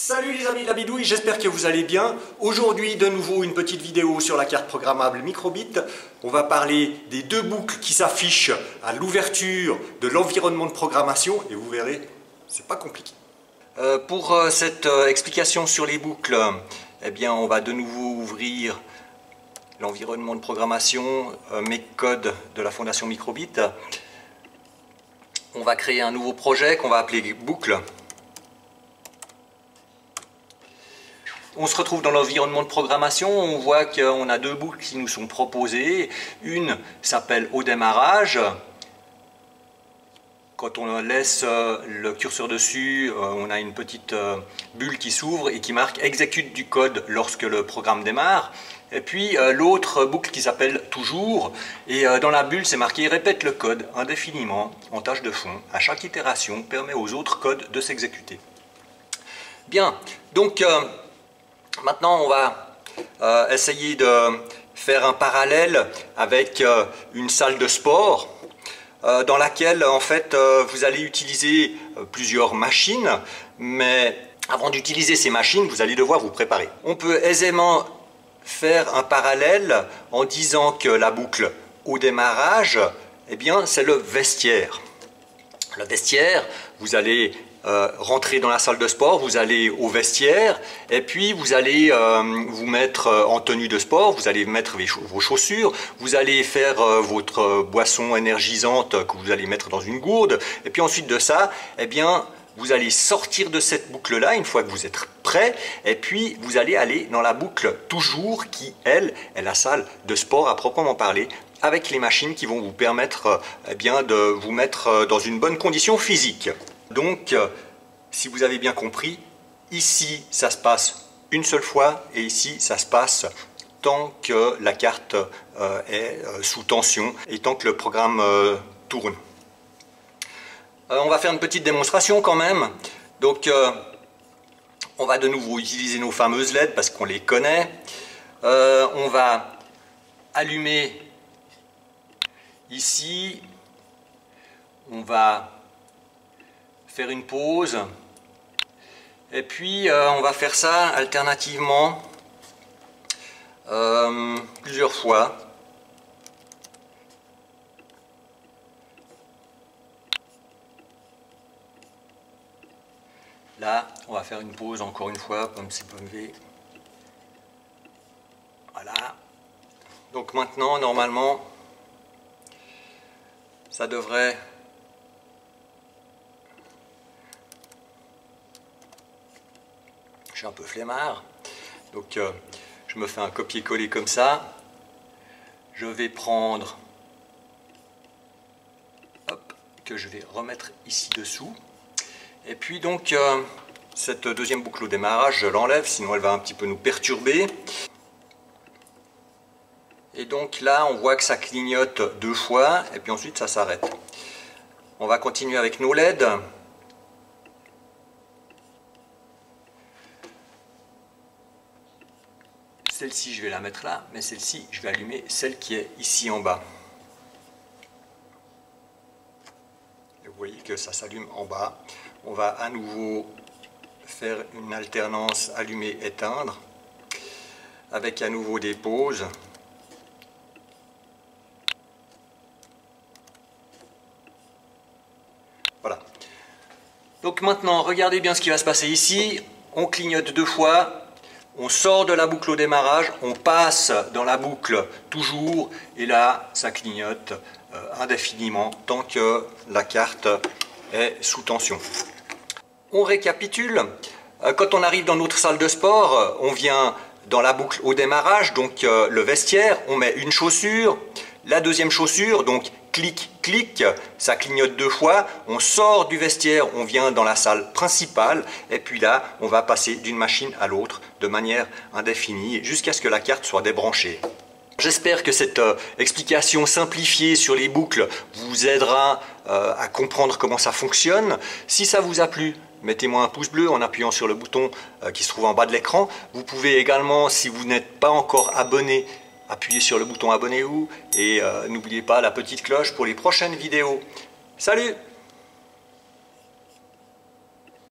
Salut les amis de la bidouille, j'espère que vous allez bien. Aujourd'hui, de nouveau, une petite vidéo sur la carte programmable Microbit. On va parler des deux boucles qui s'affichent à l'ouverture de l'environnement de programmation et vous verrez, c'est pas compliqué. Pour cette explication sur les boucles, eh bien, on va de nouveau ouvrir l'environnement de programmation, mes codes de la Fondation Microbit. On va créer un nouveau projet qu'on va appeler boucle. On se retrouve dans l'environnement de programmation, on voit qu'on a deux boucles qui nous sont proposées. Une s'appelle au démarrage. Quand on laisse le curseur dessus, on a une petite bulle qui s'ouvre et qui marque exécute du code lorsque le programme démarre. Et puis l'autre boucle qui s'appelle toujours, et dans la bulle c'est marqué répète le code indéfiniment en tâche de fond. À chaque itération permet aux autres codes de s'exécuter. Bien, donc maintenant on va essayer de faire un parallèle avec une salle de sport dans laquelle en fait vous allez utiliser plusieurs machines, mais avant d'utiliser ces machines vous allez devoir vous préparer. On peut aisément faire un parallèle en disant que la boucle au démarrage, eh bien c'est le vestiaire. Le vestiaire, vous allez rentrer dans la salle de sport, vous allez au vestiaire et puis vous allez vous mettre en tenue de sport, vous allez mettre vos chaussures, vous allez faire votre boisson énergisante que vous allez mettre dans une gourde et puis ensuite de ça, eh bien vous allez sortir de cette boucle-là une fois que vous êtes prêt et puis vous allez aller dans la boucle toujours qui, elle, est la salle de sport à proprement parler avec les machines qui vont vous permettre eh bien, de vous mettre dans une bonne condition physique. Donc, si vous avez bien compris, ici ça se passe une seule fois et ici ça se passe tant que la carte est sous tension et tant que le programme tourne. On va faire une petite démonstration quand même. Donc, on va de nouveau utiliser nos fameuses LED parce qu'on les connaît. On va allumer ici. On va faire une pause. Et puis, on va faire ça alternativement plusieurs fois. Là, on va faire une pause encore une fois, comme c'est levé. Voilà. Donc maintenant, normalement, ça devrait... Je suis un peu flemmard. Donc, je me fais un copier-coller comme ça. Je vais prendre... Hop, que je vais remettre ici dessous. Et puis donc, cette deuxième boucle au démarrage, je l'enlève, sinon elle va un petit peu nous perturber. Et donc là, on voit que ça clignote deux fois, et puis ensuite ça s'arrête. On va continuer avec nos LED. Celle-ci, je vais la mettre là, mais celle-ci, je vais allumer celle qui est ici en bas. Et vous voyez que ça s'allume en bas. On va à nouveau faire une alternance allumer-éteindre avec à nouveau des pauses. Voilà. Donc maintenant, regardez bien ce qui va se passer ici. On clignote deux fois, on sort de la boucle au démarrage, on passe dans la boucle toujours et là, ça clignote indéfiniment tant que la carte est sous tension. On récapitule. Quand on arrive dans notre salle de sport, on vient dans la boucle au démarrage, donc le vestiaire, on met une chaussure, la deuxième chaussure, donc clic, clic, ça clignote deux fois, on sort du vestiaire, on vient dans la salle principale, et puis là, on va passer d'une machine à l'autre de manière indéfinie, jusqu'à ce que la carte soit débranchée. J'espère que cette explication simplifiée sur les boucles vous aidera à comprendre comment ça fonctionne. Si ça vous a plu, mettez-moi un pouce bleu en appuyant sur le bouton qui se trouve en bas de l'écran. Vous pouvez également, si vous n'êtes pas encore abonné, appuyer sur le bouton abonnez-vous et n'oubliez pas la petite cloche pour les prochaines vidéos. Salut!